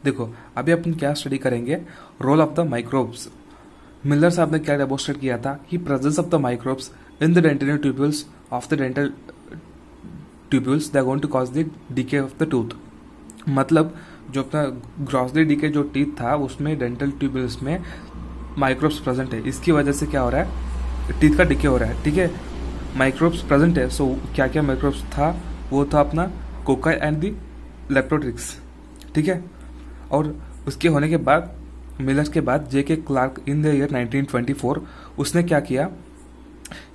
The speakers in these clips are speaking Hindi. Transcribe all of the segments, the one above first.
देखो अभी अपन क्या स्टडी करेंगे, role of the microbes. Miller साहब ने क्या डेमोस्ट्रेट किया था कि presence of the microbes in the dentinal tubules of the dental tubules they are going to cause the decay of the tooth. मतलब जो अपना ग्रॉसली डीके जो टीथ था उसमें डेंटल ट्यूब्यूल्स में माइक्रोब्स प्रेजेंट है, इसकी वजह से क्या हो रहा है, टीथ का डीके हो रहा है। ठीक है, माइक्रोब्स प्रेजेंट है। सो क्या क्या माइक्रोब्स था, वो था अपना कोकाई एंड दी लेप्टोट्रिक्स। ठीक है, और उसके होने के बाद मिलर के बाद J K Clarke in the year 1924 उसने क्या किया,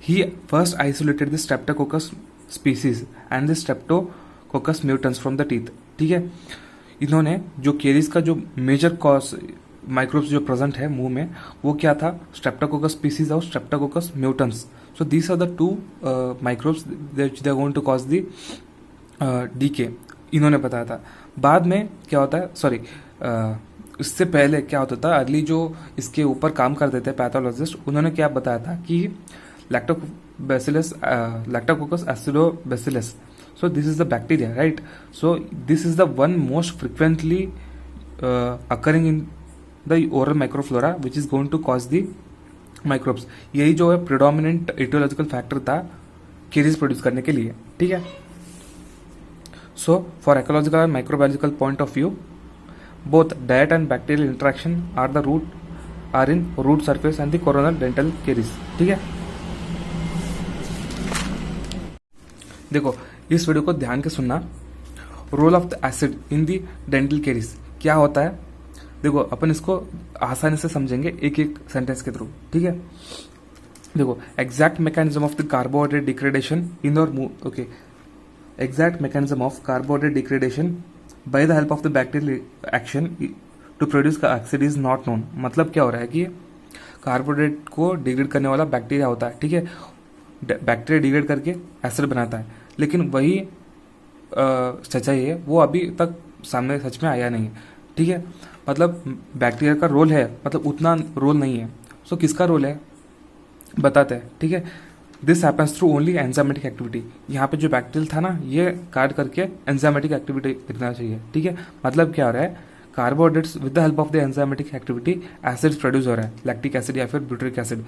he first isolated the streptococcus species and the streptococcus mutans from the teeth. ठीक है, इन्होंने जो केरीज का जो मेजर कॉज माइक्रोब्स जो प्रेजेंट है मुंह में, वो क्या था, स्ट्रेप्टोकोकस स्पीसीज और streptococcus mutans. So these are the two microbes they are going to cause the decay, इन्होंने बताया था। बाद में क्या होता है, सॉरी इससे पहले क्या होता था, अर्ली जो इसके ऊपर काम करते थे पैथोलॉजिस्ट, उन्होंने क्या बताया था कि Lactococcus एसिडोबैसिलस, so this is the bacteria, right? So this is the one most frequently occurring in the oral microflora which is going to cause the microbes। यही जो है predominant etiological factor था caries प्रोड्यूस करने के लिए। ठीक है, so for ecological and microbiological point of view both diet and bacterial interaction are in root surface and the coronal dental caries। ठीक है, देखो इस वीडियो को ध्यान के सुनना। Role of the acid in the dental caries क्या होता है, देखो अपन इसको आसानी से समझेंगे एक एक सेंटेंस के थ्रू। ठीक है, देखो exact mechanism of the carbohydrate degradation in और okay, exact mechanism of carbohydrate degradation by the help of the bacterial action to produce का एसिड इज नॉट नोन। मतलब क्या हो रहा है कि कार्बोहाइड्रेट को डिग्रेड करने वाला बैक्टीरिया होता है। ठीक है, बैक्टीरिया डिग्रेड करके एसिड बनाता है, लेकिन वही सच्चाई है वो अभी तक सामने सच में आया नहीं है। ठीक है, मतलब बैक्टीरिया का रोल है, मतलब उतना रोल नहीं है। सो किसका रोल है बताते हैं। ठीक है, this happens through only enzymatic activity. यहाँ पे जो बैक्टीरियल था ना, ये काट करके एंजाइमेटिक एक्टिविटी लिखना चाहिए। ठीक है, मतलब क्या हो रहा है, carbohydrates with the help of the enzymatic activity acid produce हो रहा है, लैक्टिक एसिड या फिर ब्यूटरिक एसिड,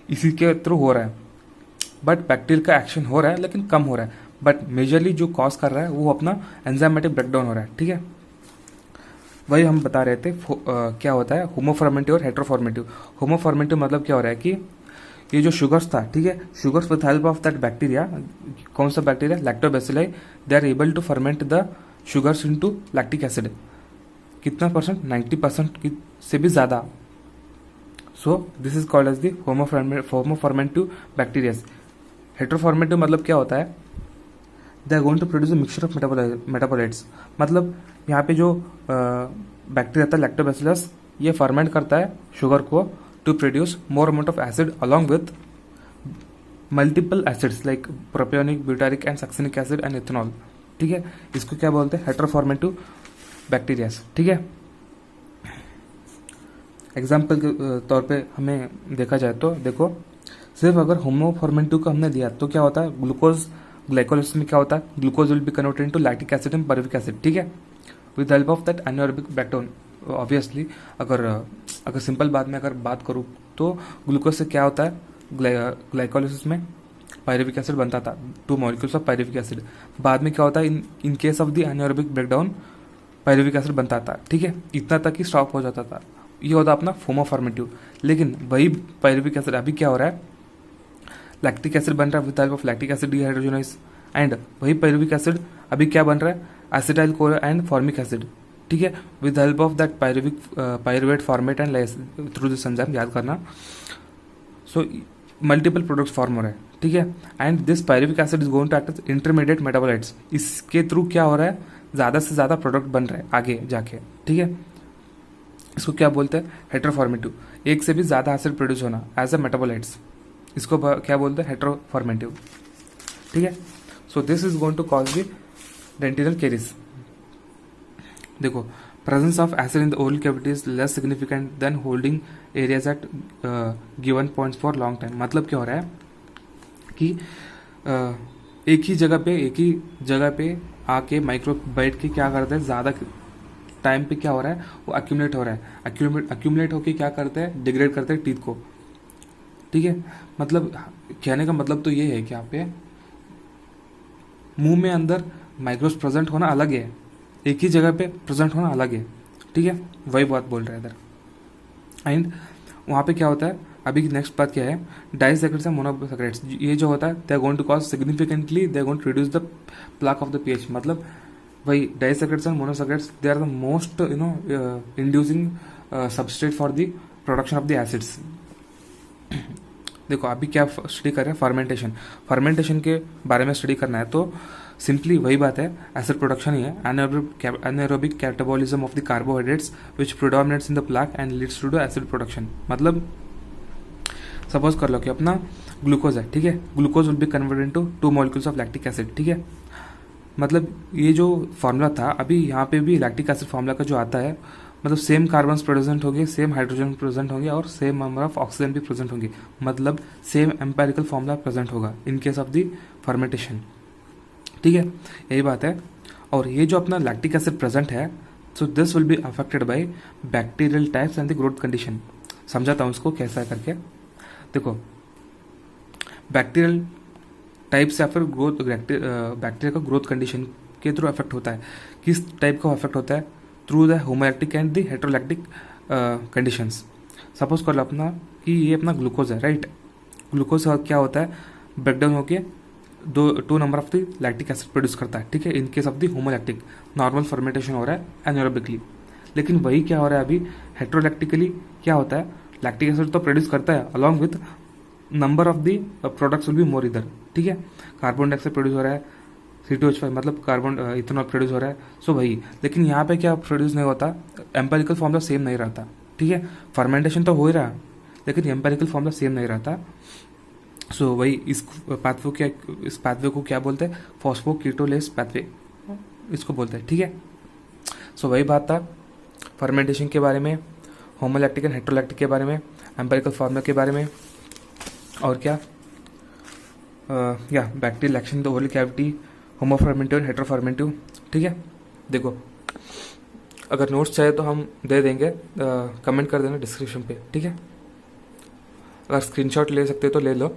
इसी के थ्रू हो रहा है। बट बैक्टीरियल का एक्शन हो रहा है लेकिन कम हो रहा है, बट मेजरली जो कॉज कर रहा है वो अपना एंजाइमेटिक ब्रेकडाउन हो रहा है। ठीक है, वही हम बता रहे थे क्या होता है होमोफर्मेंटिव और हेट्रोफॉर्मेटिव। होमोफर्मेंटिव मतलब क्या हो रहा है कि ये जो शुगर्स था, ठीक है, sugars with help of that bacteria, कौन सा bacteria, lactobacilli, they are able to ferment the sugars into lactic acid. कितना परसेंट, 90% से भी ज्यादा। So this is called as the homofermentative bacterias. Heterofermentative मतलब क्या होता है, they are going to produce a mixture of metabolites. मतलब यहाँ पे जो बैक्टीरिया था लैक्टोबैसिलस, ये फर्मेंट करता है शुगर को to produce more amount of acid along with multiple acids like propionic, butyric and succinic acid and ethanol. ठीक है, इसको क्या बोलते हैं, हेट्रोफॉर्मेटिव बैक्टीरियाज। ठीक है, एग्जाम्पल के तौर पे हमें देखा जाए तो देखो, सिर्फ अगर होमोफॉर्मेटिव को हमने दिया तो क्या होता है, ग्लूकोज ग्लाइकोलाइसिस में क्या होता है, glucose will be converted into lactic acid and pyruvic acid. ठीक है, with help of that anaerobic breakdown. Obviously अगर सिंपल बात में अगर बात करूँ तो ग्लूकोज से क्या होता है, ग्लाइकोलाइसिस में पायरुविक एसिड बनता था, 2 मॉलिक्यूल्स ऑफ पायरुविक एसिड। बाद में क्या होता है, in case of the anaerobic breakdown pyruvic acid बनता था। ठीक है, इतना तक ही स्टॉप हो जाता था। ये होता अपना होमोफॉर्मेटिव। लेकिन वही पायरुविक एसिड अभी क्या हो रहा है, लैक्टिक एसिड बन रहा है with help of lactic acid dehydrogenase, and वही पायरुविक एसिड अभी क्या बन रहा है, acetyl CoA and formic acid. ठीक है, with help of that pyruvate formate and through this enzyme, याद करना। सो मल्टीपल प्रोडक्ट्स फॉर्म हो रहे हैं। ठीक है, and this pyruvic acid is going to act as intermediate metabolites. इसके थ्रू क्या हो रहा है, ज्यादा से ज्यादा प्रोडक्ट बन रहे हैं आगे जाके। ठीक है, इसको क्या बोलते हैं, हेट्रोफॉर्मेटिव। एक से भी ज्यादा एसिड प्रोड्यूस होना एज अ मेटाबोलाइट्स, इसको क्या बोलते हैं, हेट्रोफॉर्मेटिव। ठीक है, so this is going to cause the dentinal caries. देखो, presence of acid in the oral cavity is less significant than holding areas at given points for long time. मतलब क्या हो रहा है कि एक ही जगह पे आके माइक्रोब बैठ के क्या करते हैं, ज़्यादा टाइम पे क्या हो रहा है, वो अक्यूमुलेट हो रहा है, अक्यूमुलेट होके क्या करते हैं, डिग्रेड करते हैं टीथ को। ठीक है, मतलब कहने का मतलब तो ये है कि यहाँ पे मुंह में अंदर माइक्रोस प्रेजेंट होना अलग है, एक ही जगह पे प्रेजेंट होना अलग है। ठीक है, वही बात बोल रहे हैं इधर। एंड वहाँ पे क्या होता है, अभी नेक्स्ट बात क्या है, डाइसैकेराइड्स एंड मोनोसैकेराइड्स, ये जो होता है they are going to cause significantly, they are going to reduce the plaque of the pH. मतलब वही disaccharides and monosaccharides they are the most inducing substrate for the production of the acids. देखो अभी क्या स्टडी कर रहे हैं, फर्मेंटेशन के बारे में स्टडी करना है तो सिंपली वही बात है, एसिड प्रोडक्शन ही है, anaerobic catabolism of the carbohydrates which predominates in the plaque and leads to the acid production. मतलब सपोज कर लो कि अपना ग्लूकोज है, ठीक है, glucose will be converted into 2 molecules of lactic acid. ठीक है, मतलब ये जो फार्मूला था अभी यहाँ पे भी लैक्टिक एसिड फार्मूला का जो आता है, मतलब सेम कार्बन प्रेजेंट होंगे, सेम हाइड्रोजन प्रेजेंट होंगे और सेम नंबर ऑफ ऑक्सीजन भी प्रेजेंट होंगे, मतलब सेम एम्पेरिकल फार्मूला प्रेजेंट होगा इन केस ऑफ द फर्मेंटेशन। ठीक है, यही बात है। और ये जो अपना लैक्टिक एसिड प्रेजेंट है, so this will be affected by bacterial types and the growth condition. समझाता हूँ इसको कैसा है करके। देखो बैक्टीरियल टाइप्स या फिर ग्रोथ, बैक्टीरिया का ग्रोथ कंडीशन के थ्रू अफेक्ट होता है। किस टाइप का अफेक्ट होता है, through the homolactic and the heterolactic conditions. Suppose कर लो अपना कि ये अपना ग्लूकोज है, राइट, ग्लूकोज क्या होता है, ब्रेकडाउन होके 2 number of the lactic acid produce करता है। ठीक है, in case of the homolactic normal fermentation हो रहा है एनारोबिकली। लेकिन वही क्या हो रहा है अभी हेटेरोलैक्टिकली, क्या होता है, लैक्टिक एसिड तो प्रोड्यूस करता है along with number of the products will be more इधर। ठीक है, कार्बन डाइऑक्साइड प्रोड्यूस हो रहा है, C2H5 मतलब कार्बन इथेनॉल प्रोड्यूस हो रहा है, सो वही। लेकिन यहाँ पे क्या प्रोड्यूस नहीं होता, एम्पेरिकल फॉर्मूला सेम नहीं रहता। ठीक है, फर्मेंटेशन तो हो ही रहा लेकिन एम्पेरिकल फॉर्मूला सेम नहीं रहता। सो वही इस पाथवे को क्या बोलते हैं, फॉस्फोकीटोलेस पाथवे इसको बोलते हैं। ठीक है, सो वही बात था फर्मेंटेशन के बारे में, होमोलैक्टिक एंड हेटेरोलैक्टिक के बारे में, एम्पेरिकल फॉर्मूला के बारे में, और क्या या bacterial action the oral cavity, homofermentative and heterofermentative. ठीक है, देखो अगर नोट्स चाहिए तो हम दे देंगे, कमेंट कर देना डिस्क्रिप्शन पे। ठीक है, अगर स्क्रीनशॉट ले सकते तो ले लो।